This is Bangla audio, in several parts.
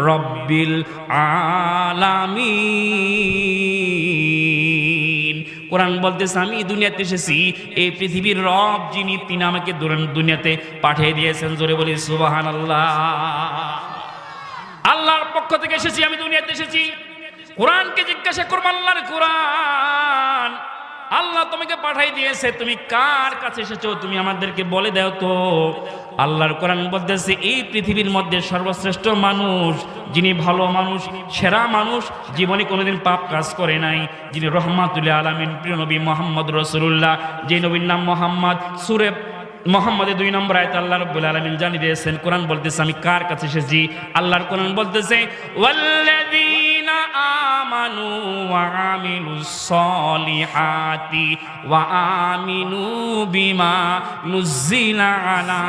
রব্বিল আলামিন। কোরআন বলতেছে আমি দুনিয়াতে এসেছি এই পৃথিবীর রব যিনি, তিনি আমাকে দুনিয়াতে পাঠিয়ে দিয়েছেন। জোরে বলি সুবহানাল্লাহ। আল্লাহর পক্ষ থেকে এসেছি, আমি দুনিয়াতে এসেছি। কোরআনকে জিজ্ঞাসা করব, আল্লাহর কোরআন, আল্লাহ তোমাকে পাঠাই দিয়েছে, তুমি কার কাছে এসেছো তুমি আমাদেরকে বলে দাও তো। আল্লাহর কোরআন বলতেছে এই পৃথিবীর মধ্যে সর্বশ্রেষ্ঠ মানুষ, যিনি ভালো মানুষ, সেরা মানুষ, জীবনে কোনোদিন পাপ কাজ করে নাই, যিনি রহমাতুল আলামিন, প্রিয় নবী মুহাম্মদ রাসূলুল্লাহ, যে নবীর নাম মুহাম্মদ। সূরা মুহাম্মদের 2 নম্বর আয়াতে আল্লাহ রাব্বুল আলামিন জানিয়ে দিয়েছেন। কোরআন বলতেছে আমি কার কাছে এসেছি। আল্লাহর কোরআন বলতেছে ওয়াল্লাযীনা আমানু ওয়া আমিলুস সলিহাতি ওয়া আমিনু বিমা নুজিলা আলা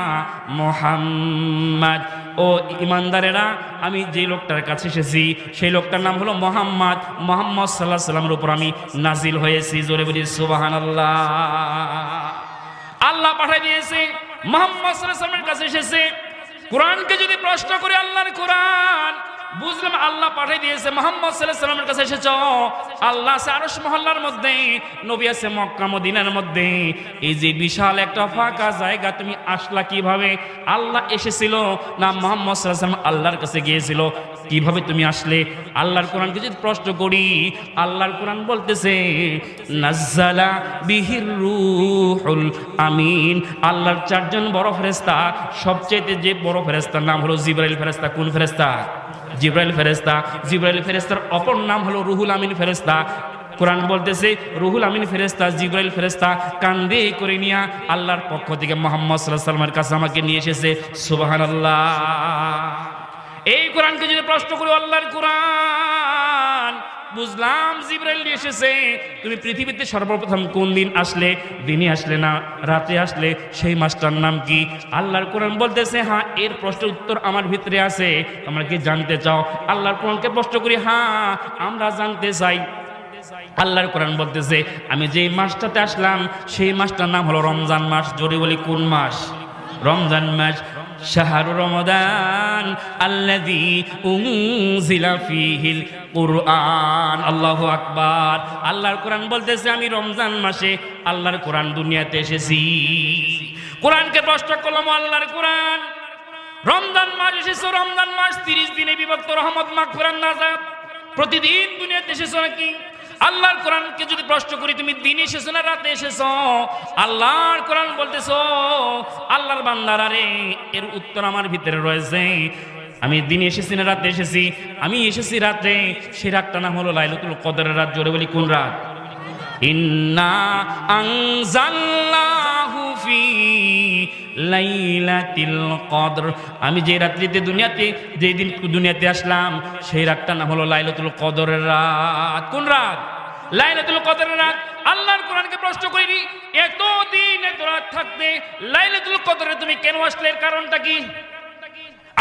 মুহাম্মদ। ও ঈমানদারেরা, আমি যে লোকটার কাছে এসেছি সেই লোকটার নাম হলো মুহাম্মদ। মুহাম্মদ সাল্লাল্লাহু আলাইহি সাল্লামের উপর আমি নাজিল হয়েছি। জোরে বলি সুবহানাল্লাহ। আল্লাহ পাঠিয়ে দিয়েছে, মুহাম্মদ সাল্লাল্লাহু আলাইহি ওয়াসাল্লামের কাছে এসেছে। কোরআনকে যদি প্রশ্ন করে আল্লাহর কোরআন, বুঝলাম আল্লাহ পাঠিয়ে দিয়েছে, মুহাম্মদ সাল্লাল্লাহু আলাইহি ওয়াসাল্লামের কাছে এসেছো। আল্লাহ আছে আরশ মহল্লার মধ্যে, নবী আছে মক্কা মদিনার মধ্যে। এই যে বিশাল একটা ফাঁকা জায়গা, তুমি আসলা কিভাবে? আল্লাহ এসেছিল না মুহাম্মদ সাল্লাল্লাহু আলাইহি ওয়াসাল্লাম আল্লাহর কাছে গিয়েছিল? কিভাবে তুমি আসলে? আল্লাহর কোরআনকে যদি প্রশ্ন করি, আল্লাহর কোরআন বলতেছে নাজ্জালা বিহির রূহুল আমিন। আল্লাহর 4 জন বড় ফেরেশতা, সবচেয়ে যে বড় ফেরেশতার নাম হলো জিবরাইল ফেরেশতা। কোন ফেরেশতা? জিবরাইল ফেরেশতা। জিবরাইল ফেরেশতার অপর নাম হলো রুহুল আমিন ফেরেশতা। কোরআন বলতেছে রুহুল আমিন ফেরেশতা, জিবরাইল ফেরেশতা কান্দে করে নিয়া আল্লাহর পক্ষ থেকে মুহাম্মদ সাল্লাল্লাহু আলাইহি ওয়াসাল্লামের কাছে আমাকে নিয়ে এসেছে। সুবহানাল্লাহ। এই কোরআনকে যদি প্রশ্ন করি, আল্লাহর কোরআন, বুঝলাম জিবরাইল এসেছে। তুমি পৃথিবীতে সর্বপ্রথম কোন দিন আসলে? দিনে আসলে না রাতে আসলে? সেই মাসটার নাম কি? আল্লাহর কোরআন বলতেছে হ্যাঁ, এর প্রশ্নের উত্তর আমার ভিতরে আছে, তোমরা কি জানতে চাও? আল্লাহর কোরআনকে প্রশ্ন করি, হ্যাঁ আমরা জানতে চাই। আল্লাহর কোরআন বলতেছে আমি যেই মাসটাতে আসলাম সেই মাসটার নাম হলো রমজান মাস। জোরে বলি কোন মাস? রমজান মাস। শাহরু রমাদান আল্লাযী উনজিলা ফীহিল কুরআন। আল্লাহু আকবার। আল্লাহর কোরআন বলতেছে আমি রমজান মাসে আল্লাহর কোরআন দুনিয়াতে এসেছি। কোরআনকে প্রশ্ন করলাম, আল্লাহর কোরআন, রমজান মাস এসেছো, রমজান মাস 30 দিনে বিভক্ত, রহমত মাগফিরাত নাজাত, প্রতিদিন দুনিয়াতে এসেছো নাকি? আল্লাহর কোরআনকে যদি প্রশ্ন করি তুমি দিনে এসেছো না রাতে এসেছো? আল্লাহর কোরআন বলতেছো আল্লাহর বান্দারা রে, এর উত্তর আমার ভিতরে রয়েছে। আমি দিনে এসেছি না রাতে এসেছি? আমি এসেছি রাতে। সেই রাতটা নাম হলো লাইলাতুল কদরের রাত। জোরে বলি কোন রাত? ইন্না আনজালনাহু ফি লাইলাতিল কদর। আমি যে রাত্রিতে দুনিয়াতে, যেই দিন দুনিয়াতে আসলাম, সেই রাতটার নাম হলো লাইলাতুল কদরের রাত। কোন রাত? লাইলাতুল কদরের রাত। আল্লাহর কোরআনকে প্রশ্ন করি, এত দিন এত রাত থাকতে লাইলাতুল কদরে তুমি কেন আসলে? এর কারণটা কি?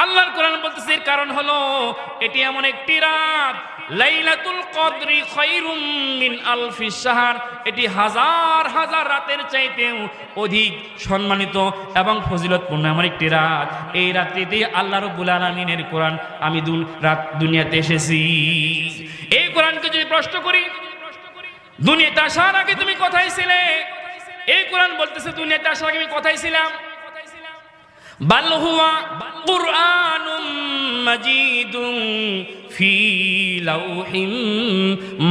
আল্লাহর কোরআন বলতেছে এর কারণ হলো এটি এমন একটি রাত, লাইলাতুল কদরি খায়রুম মিন আলফি শাহর, এটি হাজার হাজার রাতের চাইতেও অধিক সম্মানিত এবং ফজিলতপূর্ণ এমন একটি রাত। এই রাত্রিতে আল্লাহ রাব্বুল আলামিনের কোরআন আমি রাত দুনিয়াতে এসেছি। এই কোরআনকে যদি প্রশ্ন করি, দুনিয়াতে আসার আগে তুমি কোথায় ছিলে? এই কোরআন বলতেছে দুনিয়াতে আসার আগে আমি কোথায় ছিলাম? বাল হুয়া কুরআনুম মাজিদুন ফি লাউহিম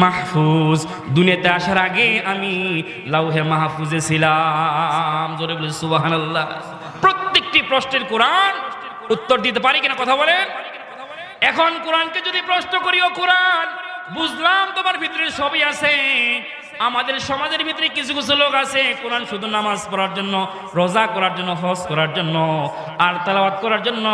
মাহফুজ। দুনিয়াতে আসার আগে আমি লাউহে মাহফুজে ছিলাম। জোরে বলি সুবহানাল্লাহ। প্রত্যেকটি প্রশ্নের কোরআন উত্তর দিতে পারি কিনা কথা বলেন? এখন কোরআনকে যদি প্রশ্ন করি, ও কোরআন, বুঝলাম তোমার ভিতরে সবই আছে। আমাদের সমাজের ভিতরে কিছু কিছু লোক আছে কোরআন শুধু নামাজ পড়ার জন্য, রোজা করার জন্য, হজ করার জন্য আর তেলাওয়াত করার জন্য।